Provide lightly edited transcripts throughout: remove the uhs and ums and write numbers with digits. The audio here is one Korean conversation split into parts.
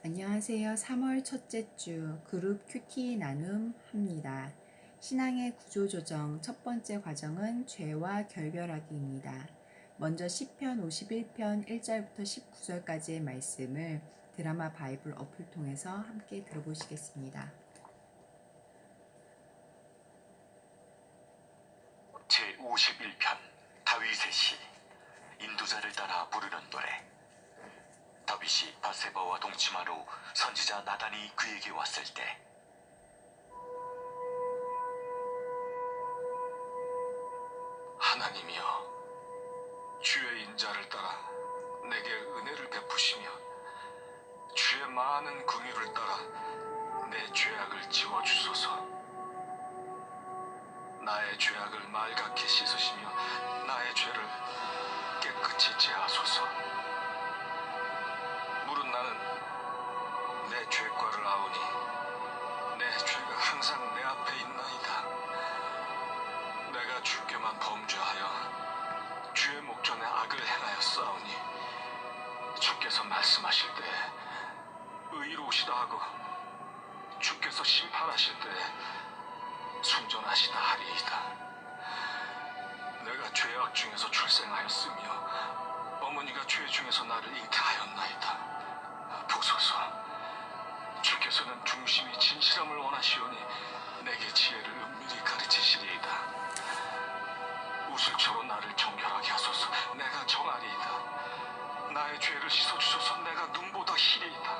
안녕하세요. 3월 첫째 주 그룹 큐티 나눔 합니다. 신앙의 구조조정 첫 번째 과정은 죄와 결별하기입니다. 먼저 시편 51편 1절부터 19절까지의 말씀을 드라마 바이블 어플 통해서 함께 들어보시겠습니다. 제51편 다윗의 시 인도자를 따라 부르는 노래. 다윗이 바세바와 동침하러 선지자 나단이 그에게 왔을 때 하나님이여, 주의 인자를 따라 내게 은혜를 베푸시며 주의 많은 긍휼을 따라 내 죄악을 지워주소서. 나의 죄악을 말갛게 씻으시며 나의 죄를 깨끗이 제하소서. 물은 나는 내 죄과를 아오니 내 죄가 항상 내 앞에 있나이다. 내가 주께만 범죄하여 주의 목전에 악을 행하였사오니 주께서 말씀하실 때 의로우시다 하고 주께서 심판하실 때 순전하시다 하리이다. 내가 죄악 중에서 출생하였으며 어머니가 죄 중에서 나를 잉태하였나이다. 보소서, 주께서는 중심이 진실함을 원하시오니 내게 지혜를 은밀히 가르치시리이다. 우슬초로 나를 정결하게 하소서. 내가 정하리이다. 나의 죄를 씻어주소서. 내가 눈보다 희리이다.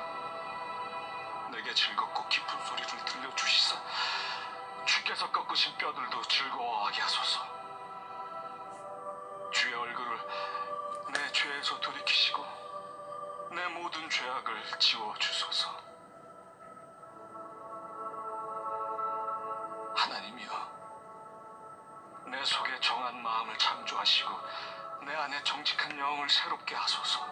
내게 즐겁고 깊은 소리를 들려주시사 주께서 꺾으신 뼈들도 즐거워하게 하소서. 주의 얼굴을 내 죄에서 돌이키시고 내 모든 죄악을 지워주소서. 하나님이여, 내 속에 정한 마음을 창조하시고 내 안에 정직한 영을 새롭게 하소서.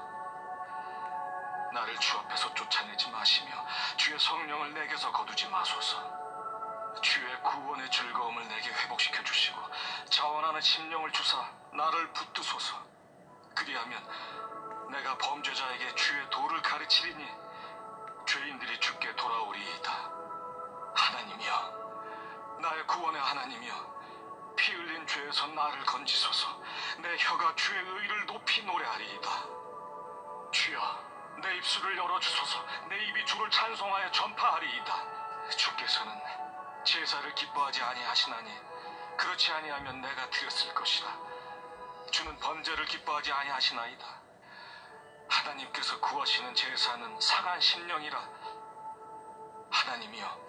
나를 주 앞에서 쫓아내지 마시며 주의 성령을 내게서 거두지 마소서. 주의 구원의 즐거움을 내게 회복시켜 주시고 자원하는 심령을 주사 나를 붙드소서. 그리하면 내가 범죄자에게 주의 도를 가르치리니 죄인들이 주께 돌아오리이다. 하나님이여, 나의 구원의 하나님이여, 피 흘린 죄에서 나를 건지소서. 내 혀가 주의 의를 높이 노래하리이다. 주여, 내 입술을 열어주소서. 내 입이 주를 찬송하여 전파하리이다. 주께서는 제사를 기뻐하지 아니하시나니 그렇지 아니하면 내가 드렸을 것이라. 주는 번제를 기뻐하지 아니하시나이다. 하나님께서 구하시는 제사는 상한 심령이라. 하나님이여,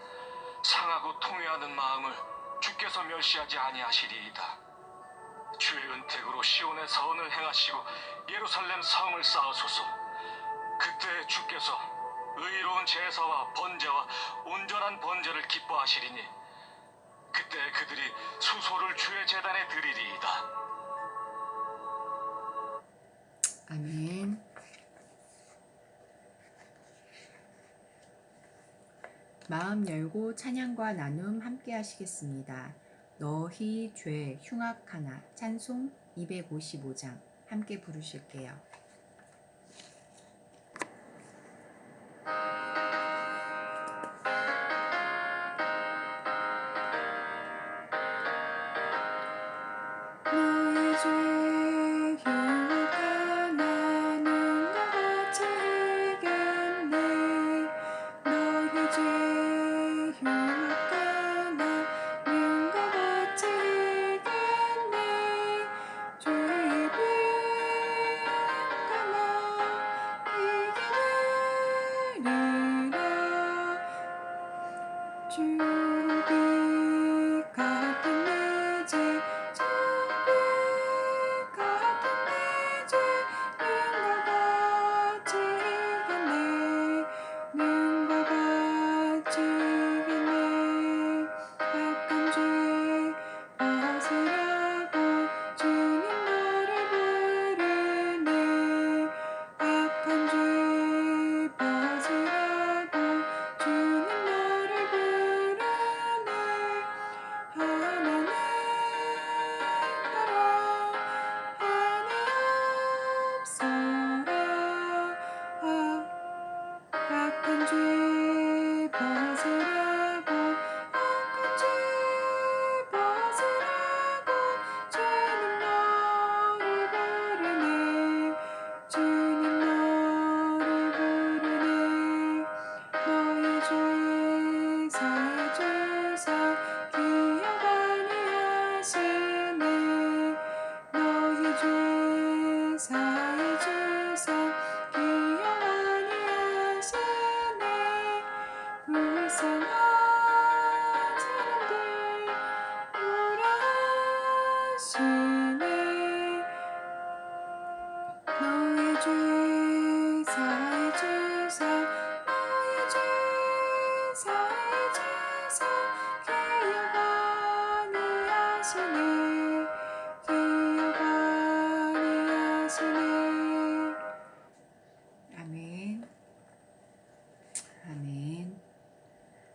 상하고 통회하는 마음을 주께서 멸시하지 아니하시리이다. 주의 은택으로 시온의 선을 행하시고 예루살렘 성을 쌓으소서. 그때 주께서 의로운 제사와 번제와 온전한 번제를 기뻐하시리니 그때 그들이 수소를 주의 제단에 드리리이다. 아멘. 마음 열고 찬양과 나눔 함께 하시겠습니다. 너희 죄 흉악하나 찬송 255장 함께 부르실게요. 너희 죄 흉악하나 눈과 같이 흘겠네. 너희 죄 흉악하나 눈과 같이 흘겠네. 죄를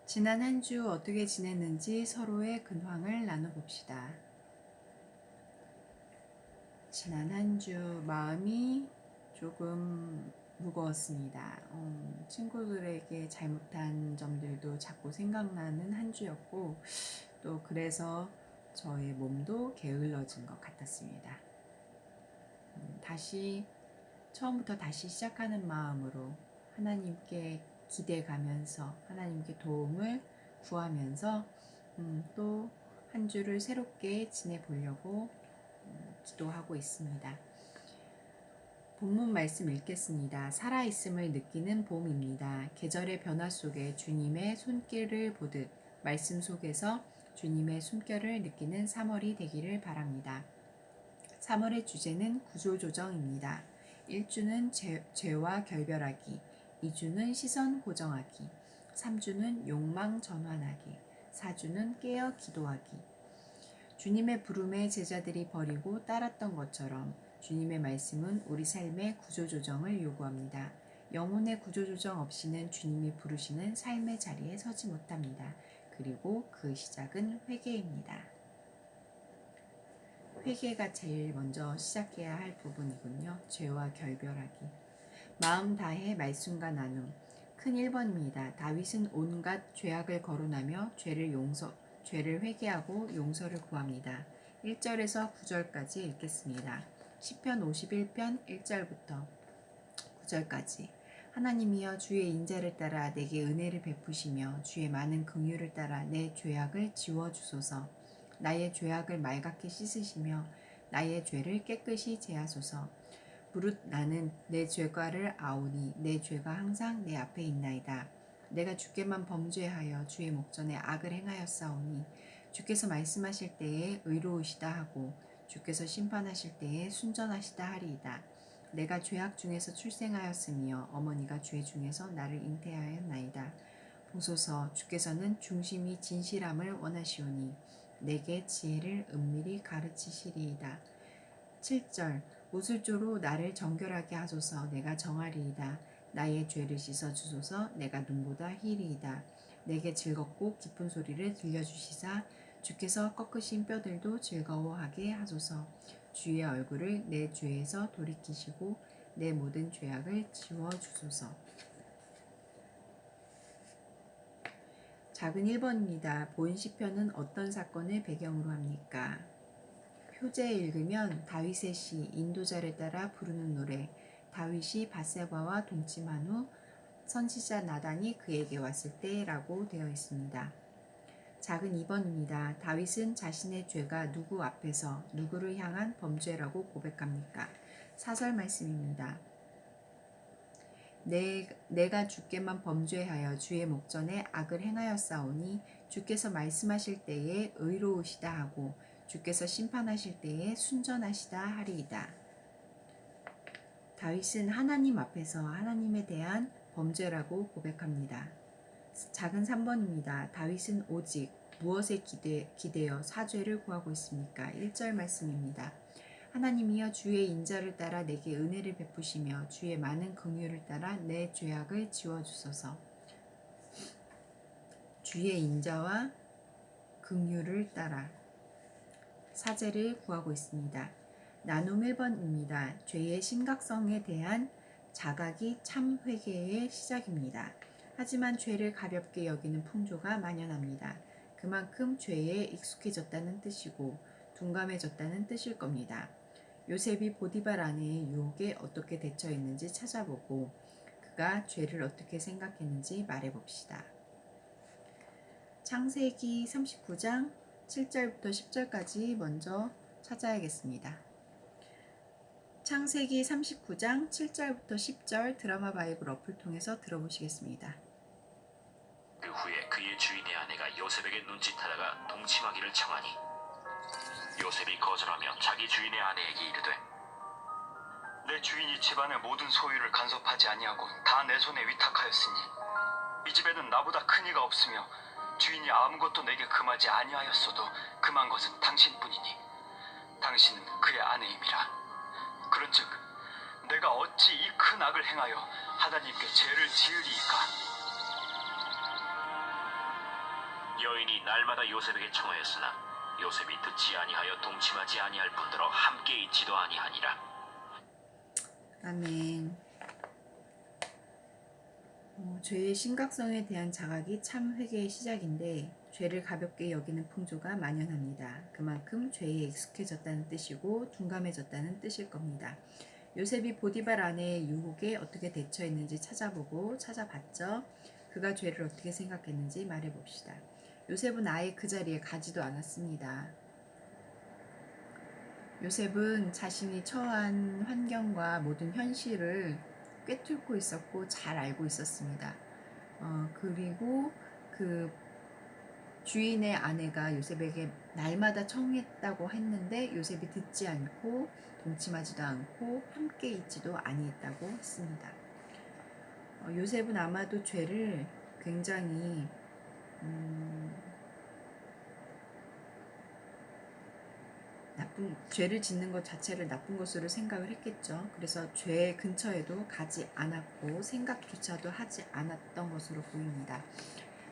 지난 한 주 어떻게 지냈는지 서로의 근황을 나눠봅시다. 지난 한 주 마음이 조금 무거웠습니다. 친구들에게 잘못한 점들도 자꾸 생각나는 한 주였고, 또 그래서 저의 몸도 게을러진 것 같았습니다. 처음부터 다시 시작하는 마음으로 하나님께 기대가면서 하나님께 도움을 구하면서 또 한 주를 새롭게 지내보려고 기도하고 있습니다. 본문 말씀 읽겠습니다. 살아있음을 느끼는 봄입니다. 계절의 변화 속에 주님의 손길을 보듯 말씀 속에서 주님의 숨결을 느끼는 3월이 되기를 바랍니다. 3월의 주제는 구조조정입니다. 1주는 죄와 결별하기, 2주는 시선 고정하기, 3주는 욕망 전환하기, 4주는 깨어 기도하기. 주님의 부름에 제자들이 버리고 따랐던 것처럼 주님의 말씀은 우리 삶의 구조조정을 요구합니다. 영혼의 구조조정 없이는 주님이 부르시는 삶의 자리에 서지 못합니다. 그리고 그 시작은 회개입니다. 회개가 제일 먼저 시작해야 할 부분이군요. 죄와 결별하기. 마음 다해 말씀과 나눔. 큰 1번입니다. 다윗은 온갖 죄악을 거론하며 죄를 회개하고 용서를 구합니다. 1절에서 9절까지 읽겠습니다. 시편 51편 1절부터 9절까지. 하나님이여 주의 인자를 따라 내게 은혜를 베푸시며 주의 많은 긍휼을 따라 내 죄악을 지워주소서. 나의 죄악을 맑게 씻으시며 나의 죄를 깨끗이 제하소서. 무릇 나는 내 죄과를 아오니 내 죄가 항상 내 앞에 있나이다. 내가 주께만 범죄하여 주의 목전에 악을 행하였사오니 주께서 말씀하실 때에 의로우시다 하고 주께서 심판하실 때에 순전하시다 하리이다. 내가 죄악 중에서 출생하였으며 어머니가 죄 중에서 나를 잉태하였나이다. 보소서 주께서는 중심이 진실함을 원하시오니 내게 지혜를 은밀히 가르치시리이다. 7절 우슬조로 나를 정결하게 하소서. 내가 정하리이다. 나의 죄를 씻어주소서. 내가 눈보다 희리이다. 내게 즐겁고 기쁜 소리를 들려주시사 주께서 꺾으신 뼈들도 즐거워하게 하소서. 주의 얼굴을 내 죄에서 돌이키시고 내 모든 죄악을 지워주소서. 작은 1번입니다. 본 시편은 어떤 사건을 배경으로 합니까? 표제에 읽으면 다윗의 시, 인도자를 따라 부르는 노래, 다윗이 밧세바와 동침한 후 선지자 나단이 그에게 왔을 때라고 되어 있습니다. 작은 2번입니다. 다윗은 자신의 죄가 누구 앞에서 누구를 향한 범죄라고 고백합니까? 사설 말씀입니다. 내가 주께만 범죄하여 주의 목전에 악을 행하였사오니 주께서 말씀하실 때에 의로우시다 하고 주께서 심판하실 때에 순전하시다 하리이다. 다윗은 하나님 앞에서 하나님에 대한 범죄라고 고백합니다. 작은 3번입니다. 다윗은 오직 무엇에 기대어 사죄를 구하고 있습니까? 1절 말씀입니다. 하나님이여 주의 인자를 따라 내게 은혜를 베푸시며 주의 많은 긍휼을 따라 내 죄악을 지워주소서. 주의 인자와 긍휼을 따라 사죄를 구하고 있습니다. 나눔 1번입니다. 죄의 심각성에 대한 자각이 참 회개의 시작입니다. 하지만 죄를 가볍게 여기는 풍조가 만연합니다. 그만큼 죄에 익숙해졌다는 뜻이고 둔감해졌다는 뜻일 겁니다. 요셉이 보디발 아내의 유혹에 어떻게 대처했는지 찾아보고 그가 죄를 어떻게 생각했는지 말해봅시다. 창세기 39장 7절부터 10절까지 먼저 찾아야겠습니다. 창세기 39장 7절부터 10절 드라마 바이블 어플 통해서 들어보시겠습니다. 그 후에 그의 주인의 아내가 요셉에게 눈짓하다가 동침하기를 청하니 요셉이 거절하며 자기 주인의 아내에게 이르되 내 주인이 집안의 모든 소유를 간섭하지 아니하고 다 내 손에 위탁하였으니 이 집에는 나보다 큰 이가 없으며 주인이 아무것도 내게 금하지 아니하였어도 금한 것은 당신뿐이니 당신은 그의 아내임이라. 그런즉 내가 어찌 이 큰 악을 행하여 하나님께 죄를 지으리이까? 여인이 날마다 요셉에게 청하였으나 요셉이 듣지 아니하여 동침하지 아니할 뿐더러 함께 있지도 아니하니라. 아멘. 죄의 심각성에 대한 자각이 참 회개의 시작인데 죄를 가볍게 여기는 풍조가 만연합니다. 그만큼 죄에 익숙해졌다는 뜻이고 둔감해졌다는 뜻일 겁니다. 요셉이 보디발 아내의 유혹에 어떻게 대처했는지 찾아봤죠. 그가 죄를 어떻게 생각했는지 말해봅시다. 요셉은 아예 그 자리에 가지도 않았습니다. 요셉은 자신이 처한 환경과 모든 현실을 꿰뚫고 있었고 잘 알고 있었습니다. 그리고 그 주인의 아내가 요셉에게 날마다 청했다고 했는데 요셉이 듣지 않고 동침하지도 않고 함께 있지도 아니했다고 했습니다. 요셉은 아마도 죄를 굉장히 죄를 짓는 것 자체를 나쁜 것으로 생각을 했겠죠. 그래서 죄 근처에도 가지 않았고 생각조차도 하지 않았던 것으로 보입니다.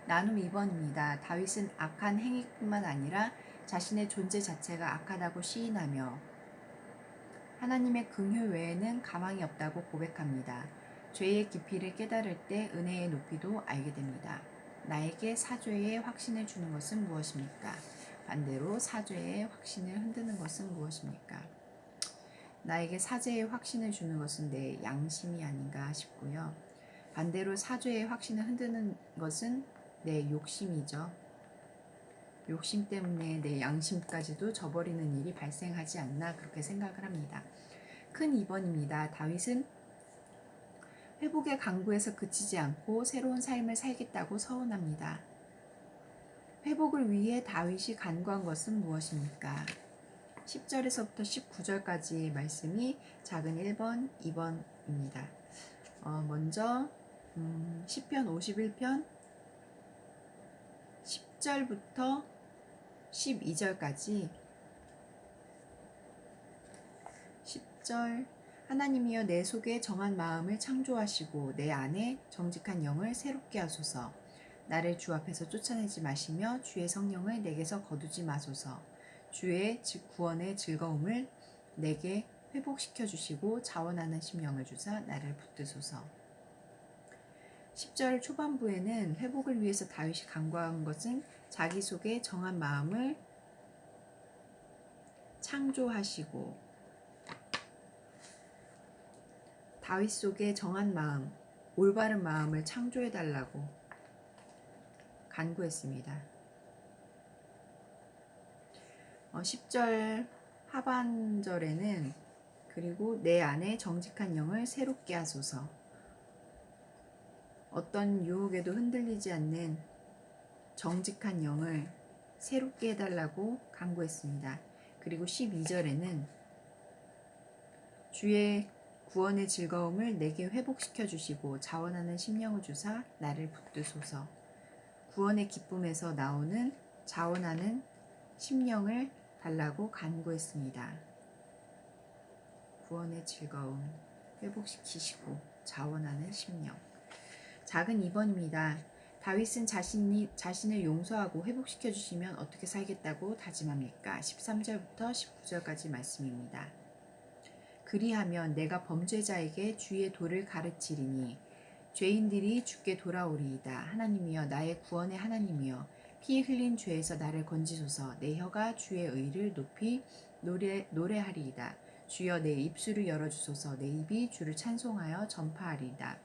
나눔 2번입니다. 다윗은 악한 행위뿐만 아니라 자신의 존재 자체가 악하다고 시인하며 하나님의 긍휼 외에는 가망이 없다고 고백합니다. 죄의 깊이를 깨달을 때 은혜의 높이도 알게 됩니다. 나에게 사죄의 확신을 주는 것은 무엇입니까? 반대로 사죄의 확신을 흔드는 것은 무엇입니까? 나에게 사죄의 확신을 주는 것은 내 양심이 아닌가 싶고요. 반대로 사죄의 확신을 흔드는 것은 내 욕심이죠. 욕심 때문에 내 양심까지도 저버리는 일이 발생하지 않나 그렇게 생각을 합니다. 큰 2번입니다. 다윗은 회복의 강구에서 그치지 않고 새로운 삶을 살겠다고 서운합니다. 회복을 위해 다윗이 간구한 것은 무엇입니까? 10절에서부터 19절까지 말씀이 작은 1번, 2번입니다. 먼저 시편 51편 10절부터 12절까지 10절 하나님이여 내 속에 정한 마음을 창조하시고 내 안에 정직한 영을 새롭게 하소서. 나를 주 앞에서 쫓아내지 마시며 주의 성령을 내게서 거두지 마소서. 주의 구원의 즐거움을 내게 회복시켜 주시고 자원하는 심령을 주사 나를 붙드소서. 10절 초반부에는 회복을 위해서 다윗이 간구한 것은 자기 속에 정한 마음을 창조하시고 다윗 속에 정한 마음, 올바른 마음을 창조해달라고 간구했습니다. 10절 하반절에는 그리고 내 안에 정직한 영을 새롭게 하소서. 어떤 유혹에도 흔들리지 않는 정직한 영을 새롭게 해달라고 간구했습니다. 그리고 12절에는 주의 구원의 즐거움을 내게 회복시켜 주시고 자원하는 심령을 주사 나를 붙드소서. 구원의 기쁨에서 나오는 자원하는 심령을 달라고 간구했습니다. 구원의 즐거움 회복시키시고 자원하는 심령. 작은 2번입니다. 다윗은 자신을 용서하고 회복시켜 주시면 어떻게 살겠다고 다짐합니까? 13절부터 19절까지 말씀입니다. 그리하면 내가 범죄자에게 주의 도를 가르치리니 죄인들이 주께 돌아오리이다. 하나님이여 나의 구원의 하나님이여 피 흘린 죄에서 나를 건지소서. 내 혀가 주의 의를 높이 노래하리이다. 주여 내 입술을 열어주소서. 내 입이 주를 찬송하여 전파하리이다.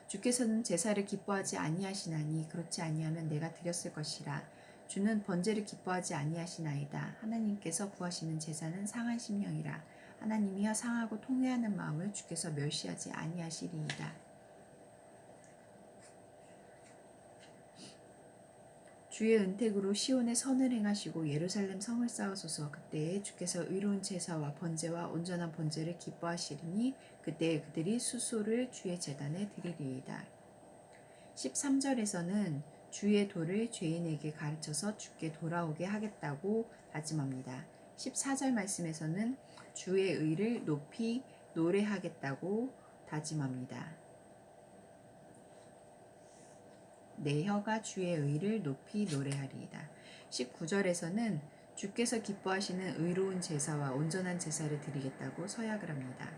주께서는 제사를 기뻐하지 아니하시나니 그렇지 아니하면 내가 드렸을 것이라. 주는 번제를 기뻐하지 아니하시나이다. 하나님께서 구하시는 제사는 상한 심령이라. 하나님이여 상하고 통회하는 마음을 주께서 멸시하지 아니하시리이다. 주의 은택으로 시온에 선을 행하시고 예루살렘 성을 쌓으소서. 그때에 주께서 의로운 제사와 번제와 온전한 번제를 기뻐하시리니 그때에 그들이 수소를 주의 제단에 드리리이다. 13절에서는 주의 도를 죄인에게 가르쳐서 주께 돌아오게 하겠다고 다짐합니다. 14절 말씀에서는 주의 의를 높이 노래하겠다고 다짐합니다. 내 혀가 주의 의를 높이 노래하리이다. 19절에서는 주께서 기뻐하시는 의로운 제사와 온전한 제사를 드리겠다고 서약을 합니다.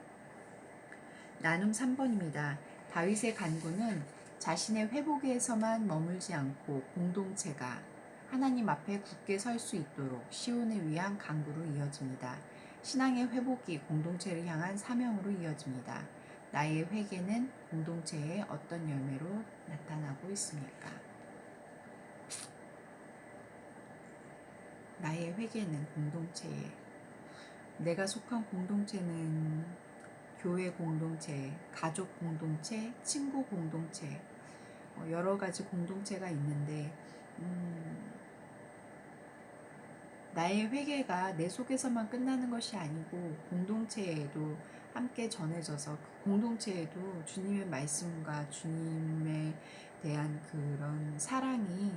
나눔 3번입니다. 다윗의 간구는 자신의 회복에서만 머물지 않고 공동체가 하나님 앞에 굳게 설 수 있도록 시온을 위한 간구로 이어집니다. 신앙의 회복이 공동체를 향한 사명으로 이어집니다. 나의 회개는 공동체의 어떤 열매로 나타나고 있습니까? 나의 회개는 공동체에, 내가 속한 공동체는 교회 공동체, 가족 공동체, 친구 공동체, 여러 가지 공동체가 있는데 나의 회개가 내 속에서만 끝나는 것이 아니고 공동체에도 함께 전해져서 그 공동체에도 주님의 말씀과 주님에 대한 그런 사랑이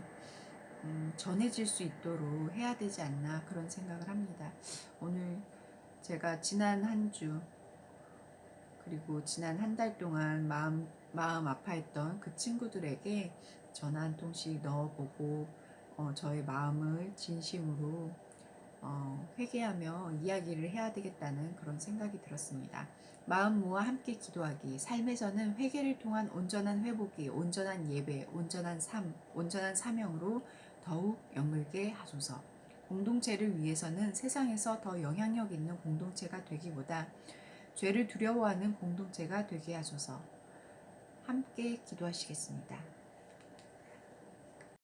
전해질 수 있도록 해야 되지 않나 그런 생각을 합니다. 오늘 제가 지난 한 주 그리고 지난 한 달 동안 마음 아파했던 그 친구들에게 전화 한 통씩 넣어보고 저의 마음을 진심으로 회개하며 이야기를 해야 되겠다는 그런 생각이 들었습니다. 마음 모아 함께 기도하기. 삶의 저는 회개를 통한 온전한 회복이, 온전한 예배, 온전한 삶, 온전한 사명으로 더욱 연결게 하소서. 공동체를 위해서는 세상에서 더 영향력 있는 공동체가 되기보다 죄를 두려워하는 공동체가 되게 하소서. 함께 기도하시겠습니다.